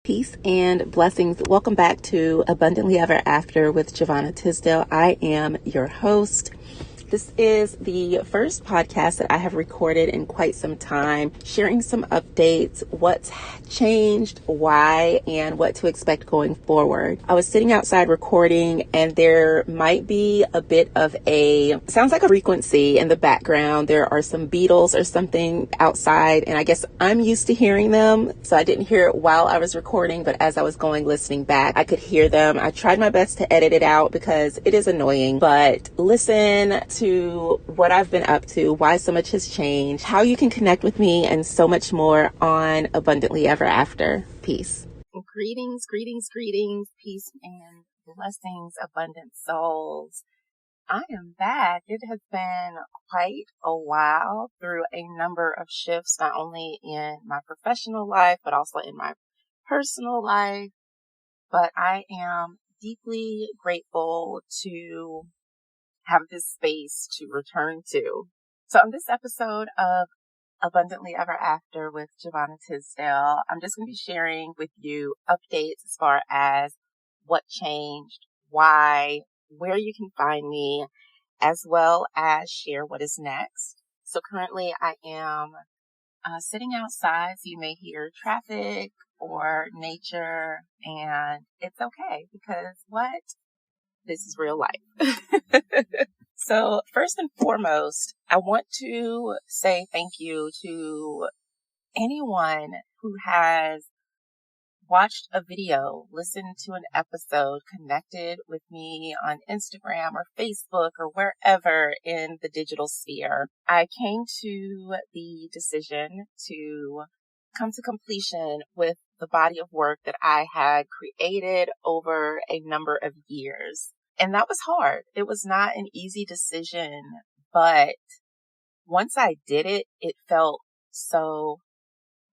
Peace and blessings. Welcome back to Abundantly Ever After with Giovanna Tisdale. I am your host. This is the first podcast that I have recorded in quite some time, sharing some updates, what's changed, why, and what to expect going forward. I was sitting outside recording and there might be a bit of sounds like a frequency in the background. There are some beetles or something outside, and I guess I'm used to hearing them. So I didn't hear it while I was recording, but as I was listening back, I could hear them. I tried my best to edit it out because it is annoying, but listen to what I've been up to, why so much has changed, how you can connect with me, and so much more on Abundantly Ever After. Peace. Greetings, peace and blessings, abundant souls. I am back. It has been quite a while through a number of shifts, not only in my professional life, but also in my personal life. But I am deeply grateful to have this space to return to. So on this episode of Abundantly Ever After with Giovanna Tisdale, I'm just going to be sharing with you updates as far as what changed, why, where you can find me, as well as share what is next. So currently I am sitting outside, so you may hear traffic or nature, and it's okay because this is real life. So first and foremost, I want to say thank you to anyone who has watched a video, listened to an episode, connected with me on Instagram or Facebook or wherever in the digital sphere. I came to the decision to come to completion with the body of work that I had created over a number of years. And that was hard. It was not an easy decision, but once I did it, it felt so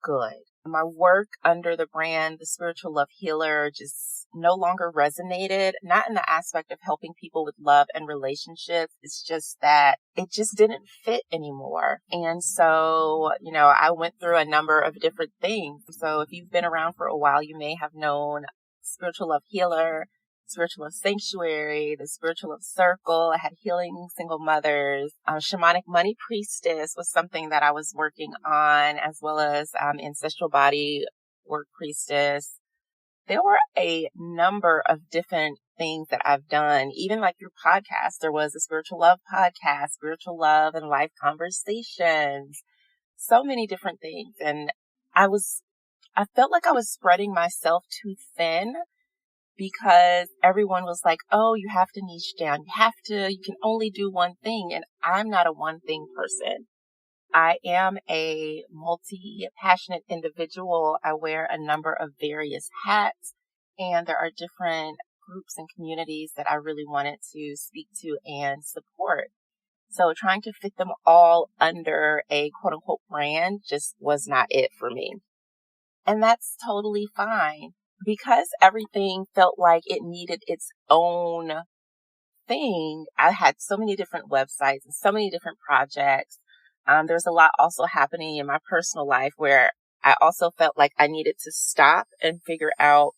good. My work under the brand, The Spiritual Love Healer, just no longer resonated, not in the aspect of helping people with love and relationships. It's just that it just didn't fit anymore. And so, I went through a number of different things. So if you've been around for a while, you may have known Spiritual Love Healer, Spiritual Love Sanctuary, the Spiritual Love Circle. I had Healing Single Mothers. Shamanic Money Priestess was something that I was working on, as well as Ancestral Body Work Priestess. There were a number of different things that I've done, even like your podcast. There was a Spiritual Love podcast, Spiritual Love and Life Conversations, so many different things. And I felt like I was spreading myself too thin, because everyone was like, oh, you have to niche down. You can only do one thing. And I'm not a one thing person. I am a multi-passionate individual. I wear a number of various hats, and there are different groups and communities that I really wanted to speak to and support. So trying to fit them all under a quote unquote brand just was not it for me. And that's totally fine. Because everything felt like it needed its own thing, I had so many different websites and so many different projects. There's a lot also happening in my personal life where I also felt like I needed to stop and figure out,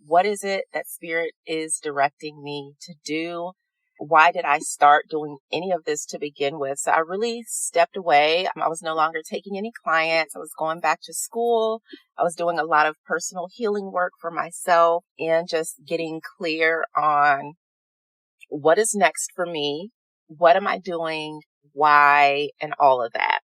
what is it that Spirit is directing me to do? Why did I start doing any of this to begin with? So I really stepped away. I was no longer taking any clients. I was going back to school. I was doing a lot of personal healing work for myself and just getting clear on what is next for me. What am I doing? Why? And all of that.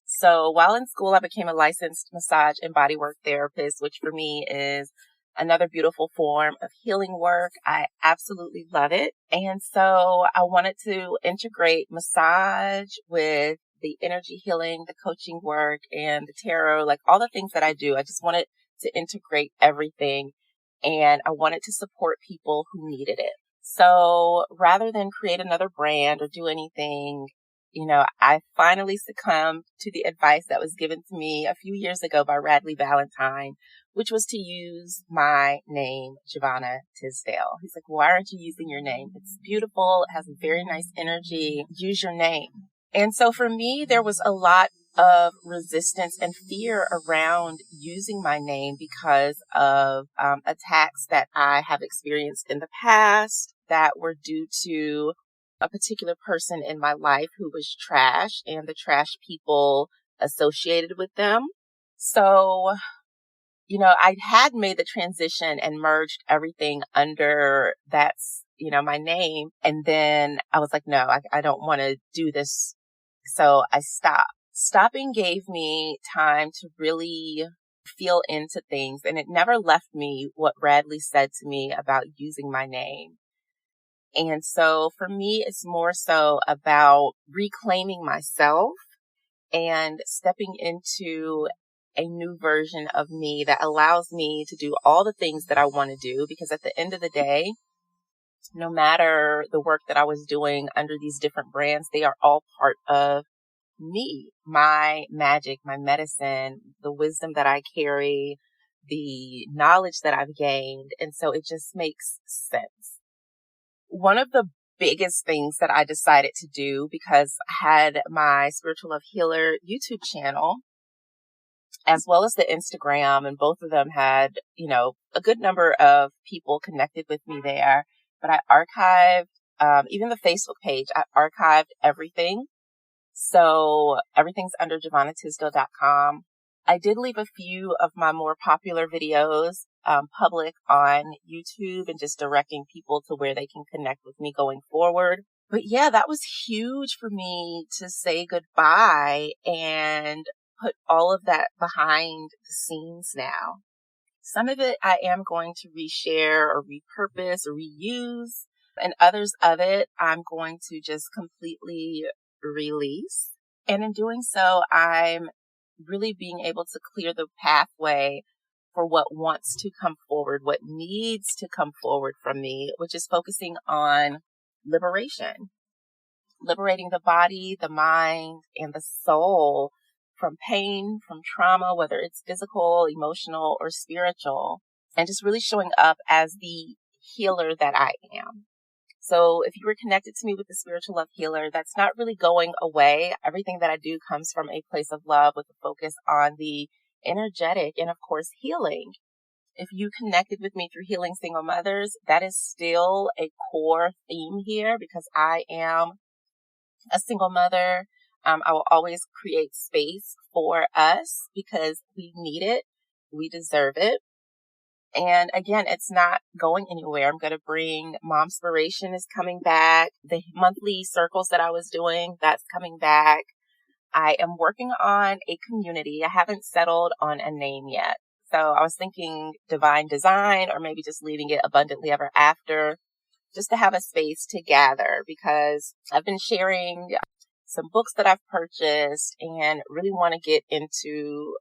So while in school, I became a licensed massage and bodywork therapist, which for me is another beautiful form of healing work. I absolutely love it. And so I wanted to integrate massage with the energy healing, the coaching work, and the tarot, like all the things that I do. I just wanted to integrate everything, and I wanted to support people who needed it. So rather than create another brand or do anything, I finally succumbed to the advice that was given to me a few years ago by Radley Valentine, which was to use my name, Giovanna Tisdale. He's like, why aren't you using your name? It's beautiful. It has a very nice energy. Use your name. And so for me, there was a lot of resistance and fear around using my name because of attacks that I have experienced in the past that were due to a particular person in my life who was trash and the trash people associated with them. So, I had made the transition and merged everything under my name. And then I was like, no, I don't want to do this. So I stopped. Stopping gave me time to really feel into things. And it never left me what Bradley said to me about using my name. And so for me, it's more so about reclaiming myself and stepping into a new version of me that allows me to do all the things that I want to do. Because at the end of the day, no matter the work that I was doing under these different brands, they are all part of me, my magic, my medicine, the wisdom that I carry, the knowledge that I've gained. And so it just makes sense. One of the biggest things that I decided to do, because I had my Spiritual Love Healer YouTube channel, as well as the Instagram, and both of them had, a good number of people connected with me there. But I archived, even the Facebook page, I archived everything. So everything's under JavonnaTisdale.com. I did leave a few of my more popular videos public on YouTube and just directing people to where they can connect with me going forward. But yeah, that was huge for me to say goodbye and put all of that behind the scenes now. Some of it I am going to reshare or repurpose or reuse, and others of it I'm going to just completely release. And in doing so, I'm really being able to clear the pathway for what wants to come forward, what needs to come forward from me, which is focusing on liberation, liberating the body, the mind, and the soul from pain, from trauma, whether it's physical, emotional, or spiritual, and just really showing up as the healer that I am. So if you were connected to me with the Spiritual Love Healer, that's not really going away. Everything that I do comes from a place of love with a focus on the energetic and, of course, healing. If you connected with me through Healing Single Mothers, that is still a core theme here because I am a single mother. I will always create space for us because we need it. We deserve it. And again, it's not going anywhere. I'm going to bring Momspiration is coming back. The monthly circles that I was doing, that's coming back. I am working on a community. I haven't settled on a name yet. So I was thinking Divine Design or maybe just leaving it Abundantly Ever After, just to have a space to gather because I've been sharing some books that I've purchased and really want to get into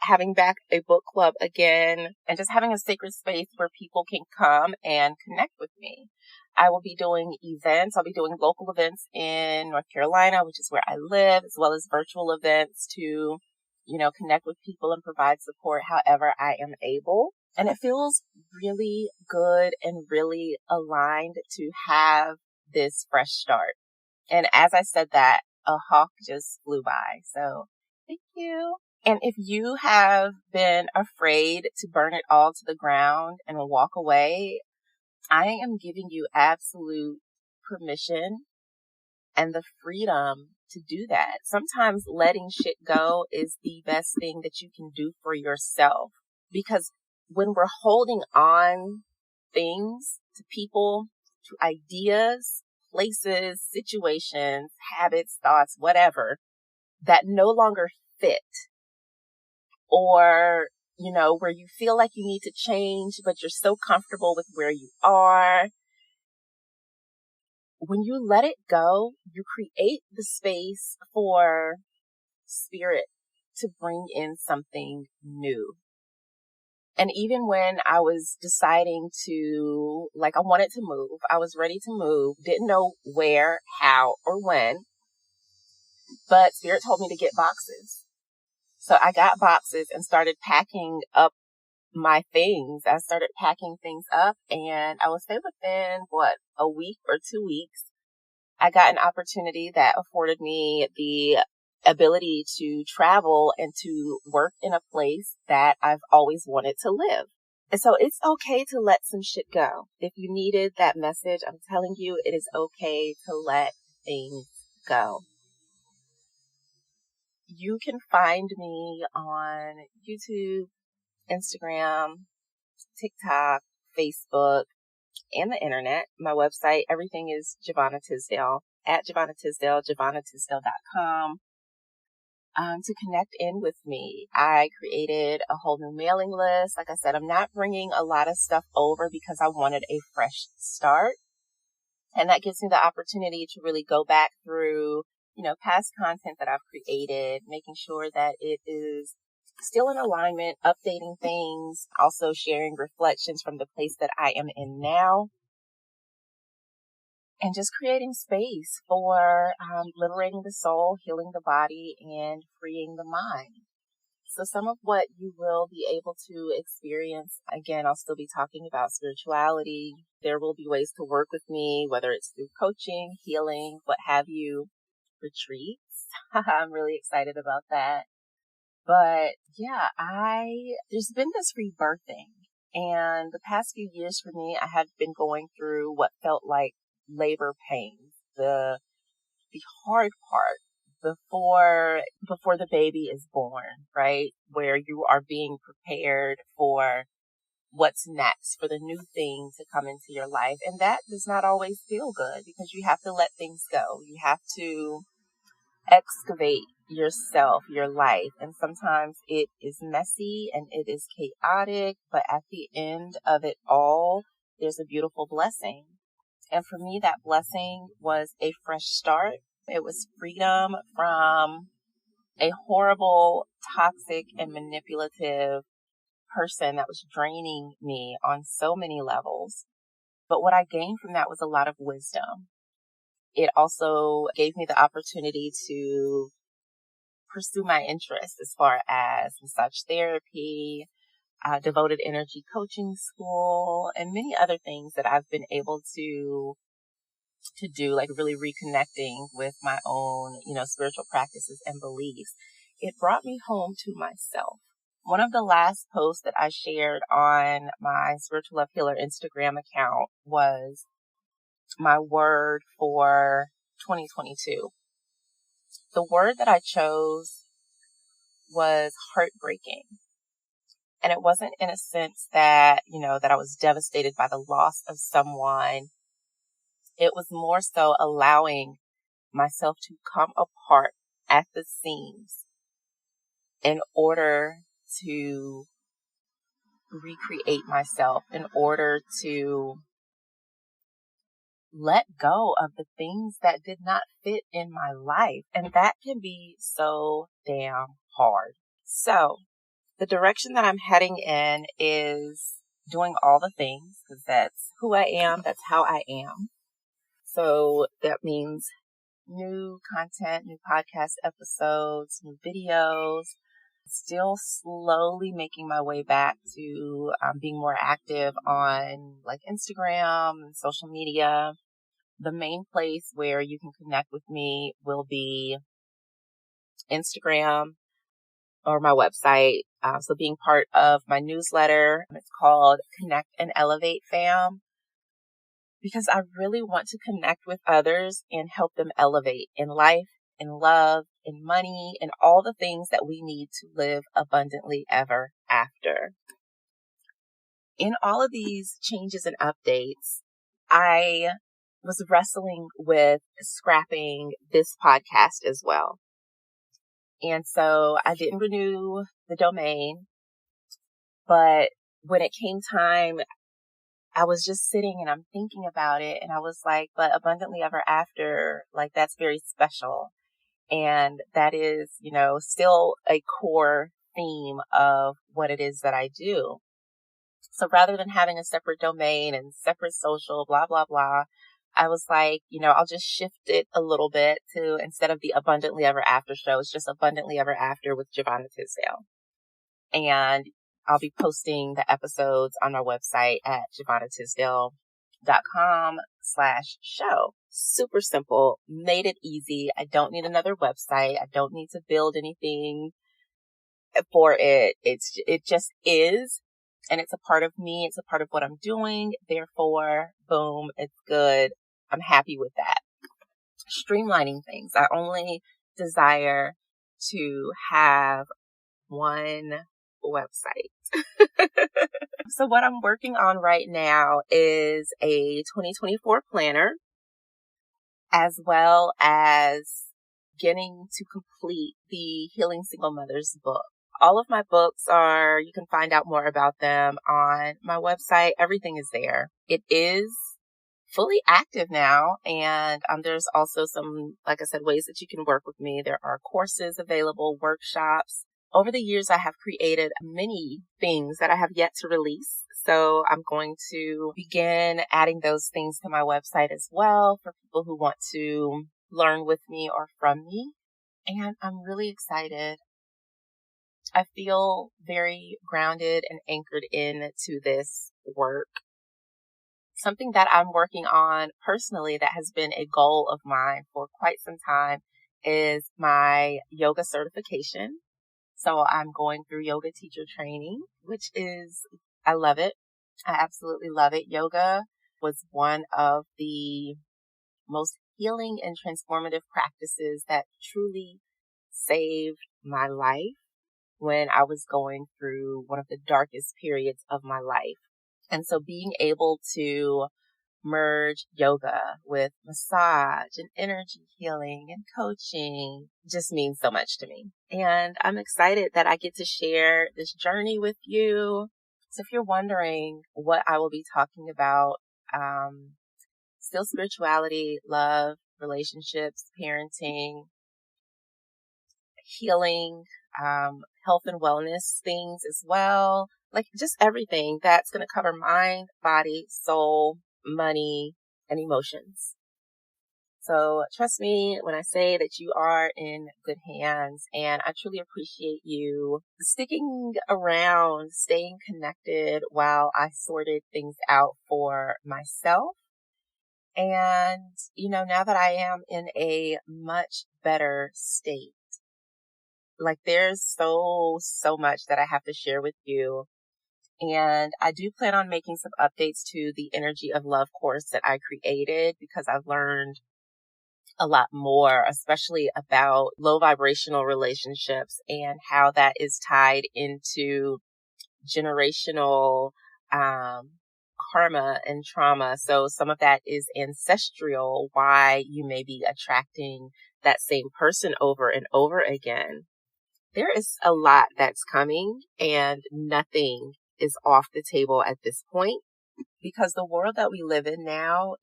having back a book club again and just having a sacred space where people can come and connect with me. I will be doing events. I'll be doing local events in North Carolina, which is where I live, as well as virtual events to, connect with people and provide support however I am able. And it feels really good and really aligned to have this fresh start. And as I said that, a hawk just flew by. So thank you. And if you have been afraid to burn it all to the ground and walk away, I am giving you absolute permission and the freedom to do that. Sometimes letting shit go is the best thing that you can do for yourself. Because when we're holding on things to people, to ideas, places, situations, habits, thoughts, whatever, that no longer fit, or, where you feel like you need to change, but you're so comfortable with where you are. When you let it go, you create the space for spirit to bring in something new. And even when I was deciding to, I wanted to move, I was ready to move, didn't know where, how, or when, but spirit told me to get boxes. So I got boxes and started packing up my things. I started packing things up and I would say within a week or 2 weeks, I got an opportunity that afforded me the ability to travel and to work in a place that I've always wanted to live. And so it's okay to let some shit go. If you needed that message, I'm telling you, it is okay to let things go. You can find me on YouTube, Instagram, TikTok, Facebook, and the internet. My website, everything is Giovanna Tisdale, at Giovanna Tisdale, giovannatisdale.com. To connect in with me, I created a whole new mailing list. Like I said, I'm not bringing a lot of stuff over because I wanted a fresh start. And that gives me the opportunity to really go back through, past content that I've created, making sure that it is still in alignment, updating things, also sharing reflections from the place that I am in now, and just creating space for liberating the soul, healing the body, and freeing the mind. So some of what you will be able to experience, again, I'll still be talking about spirituality. There will be ways to work with me, whether it's through coaching, healing, what have you, retreats. I'm really excited about that. But yeah, there's been this rebirthing. And the past few years for me, I had been going through what felt like labor pains, the hard part before the baby is born, right? Where you are being prepared for what's next, for the new thing to come into your life. And that does not always feel good because you have to let things go. You have to excavate yourself, your life. And sometimes it is messy and it is chaotic, but at the end of it all, there's a beautiful blessing. And for me, that blessing was a fresh start. It was freedom from a horrible, toxic, and manipulative person that was draining me on so many levels. But what I gained from that was a lot of wisdom. It also gave me the opportunity to pursue my interests as far as massage therapy, devoted energy coaching school, and many other things that I've been able to do, like really reconnecting with my own, spiritual practices and beliefs. It brought me home to myself. One of the last posts that I shared on my Spiritual Love Healer Instagram account was my word for 2022. The word that I chose was heartbreaking. And it wasn't in a sense that, that I was devastated by the loss of someone. It was more so allowing myself to come apart at the seams in order to recreate myself, in order to let go of the things that did not fit in my life. And that can be so damn hard. So the direction that I'm heading in is doing all the things because that's who I am. That's how I am. So that means new content, new podcast episodes, new videos, still slowly making my way back to being more active on like Instagram and social media. The main place where you can connect with me will be Instagram or my website. So being part of my newsletter, it's called Connect and Elevate Fam, because I really want to connect with others and help them elevate in life, in love, in money, and all the things that we need to live abundantly ever after. In all of these changes and updates, I was wrestling with scrapping this podcast as well. And so I didn't renew the domain, but when it came time, I was just sitting and I'm thinking about it and I was like, but abundantly ever after, like that's very special. And that is, still a core theme of what it is that I do. So rather than having a separate domain and separate social, blah, blah, blah, I was like, I'll just shift it a little bit to, instead of the Abundantly Ever After show, it's just Abundantly Ever After with Giovanna Tisdale. And I'll be posting the episodes on my website at giovannatisdale.com/show. super simple, made it easy. I don't need another website. I don't need to build anything for it. It just is. And it's a part of me. It's a part of what I'm doing. Therefore, boom, it's good. I'm happy with that. Streamlining things. I only desire to have one website. So what I'm working on right now is a 2024 planner, as well as getting to complete the Healing Single Mothers book. All of my books you can find out more about them on my website. Everything is there. It is fully active now. And there's also some, like I said, ways that you can work with me. There are courses available, workshops. Over the years, I have created many things that I have yet to release. So I'm going to begin adding those things to my website as well for people who want to learn with me or from me. And I'm really excited. I feel very grounded and anchored into this work. Something that I'm working on personally that has been a goal of mine for quite some time is my yoga certification. So I'm going through yoga teacher training, I love it. I absolutely love it. Yoga was one of the most healing and transformative practices that truly saved my life when I was going through one of the darkest periods of my life. And so being able to merge yoga with massage and energy healing and coaching just means so much to me. And I'm excited that I get to share this journey with you. So if you're wondering what I will be talking about, still spirituality, love, relationships, parenting, healing, health and wellness things as well. Like just everything that's going to cover mind, body, soul, money, and emotions. So trust me when I say that you are in good hands, and I truly appreciate you sticking around, staying connected while I sorted things out for myself. And, now that I am in a much better state, like there's so much that I have to share with you. And I do plan on making some updates to the Energy of Love course that I created because I've learned a lot more, especially about low vibrational relationships and how that is tied into generational karma and trauma. So some of that is ancestral, why you may be attracting that same person over and over again. There is a lot that's coming and nothing is off the table at this point because the world that we live in now,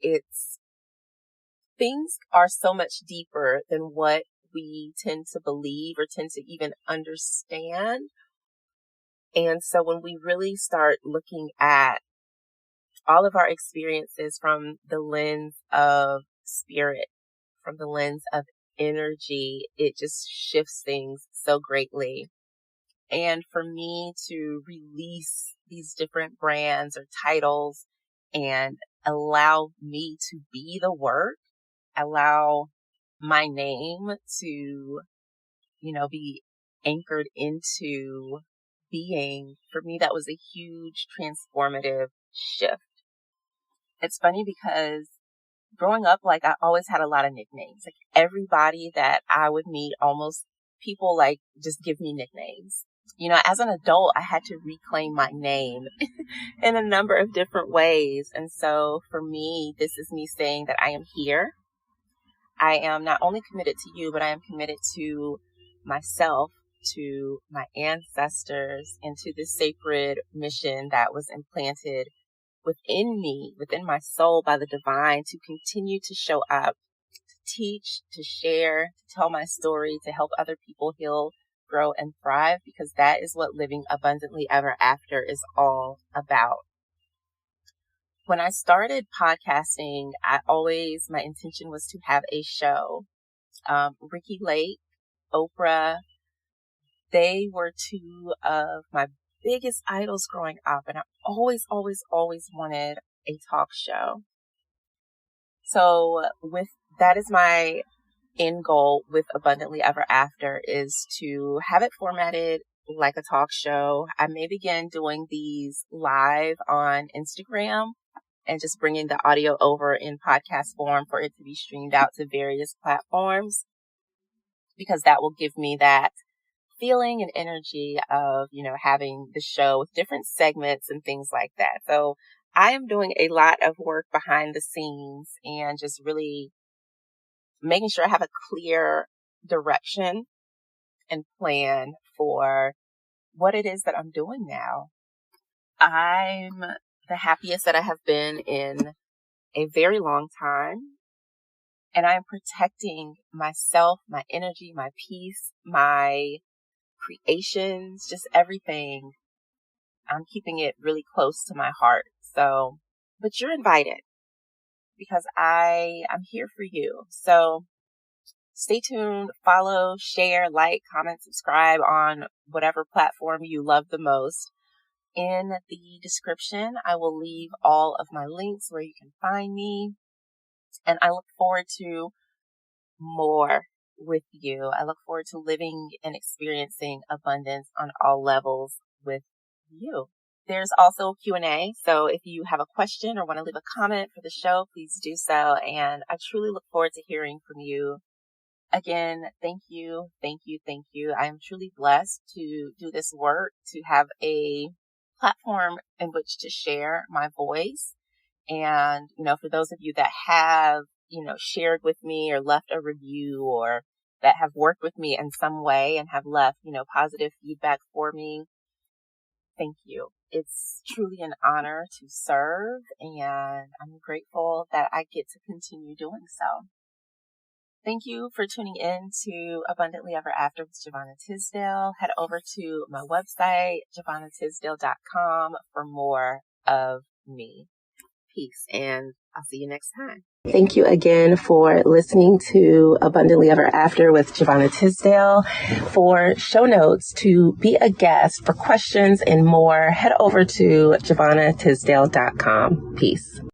things are so much deeper than what we tend to believe or tend to even understand. And so when we really start looking at all of our experiences from the lens of spirit, from the lens of energy, it just shifts things so greatly. And for me to release these different brands or titles and allow me to be the work, allow my name to, be anchored into being, for me, that was a huge transformative shift. It's funny because growing up, like I always had a lot of nicknames. Like everybody that I would meet, almost people like just give me nicknames. As an adult, I had to reclaim my name in a number of different ways. And so for me, this is me saying that I am here. I am not only committed to you, but I am committed to myself, to my ancestors, and to this sacred mission that was implanted within me, within my soul by the divine, to continue to show up, to teach, to share, to tell my story, to help other people heal, grow, and thrive, because that is what living abundantly ever after is all about. When I started podcasting, my intention was to have a show. Ricky Lake, Oprah, they were two of my biggest idols growing up, and I always wanted a talk show. So that is my end goal with Abundantly Ever After, is to have it formatted like a talk show. I may begin doing these live on Instagram and just bringing the audio over in podcast form for it to be streamed out to various platforms, because that will give me that feeling and energy of, having the show with different segments and things like that. So I am doing a lot of work behind the scenes and just really making sure I have a clear direction and plan for what it is that I'm doing now. I'm the happiest that I have been in a very long time. And I'm protecting myself, my energy, my peace, my creations, just everything. I'm keeping it really close to my heart. So, but you're invited, because I'm here for you. So stay tuned, follow, share, like, comment, subscribe on whatever platform you love the most. In the description, I will leave all of my links where you can find me. And I look forward to more with you. I look forward to living and experiencing abundance on all levels with you. There's also Q&A. So if you have a question or want to leave a comment for the show, please do so. And I truly look forward to hearing from you. Again, thank you, thank you, thank you. I am truly blessed to do this work, to have a platform in which to share my voice. And, for those of you that have, shared with me or left a review, or that have worked with me in some way and have left, positive feedback for me, thank you. It's truly an honor to serve, and I'm grateful that I get to continue doing so. Thank you for tuning in to Abundantly Ever After with Giovanna Tisdale. Head over to my website, giovannatisdale.com, for more of me. Peace, and I'll see you next time. Thank you again for listening to Abundantly Ever After with Giovanna Tisdale. For show notes, to be a guest, for questions and more, head over to giovannatisdale.com. Peace.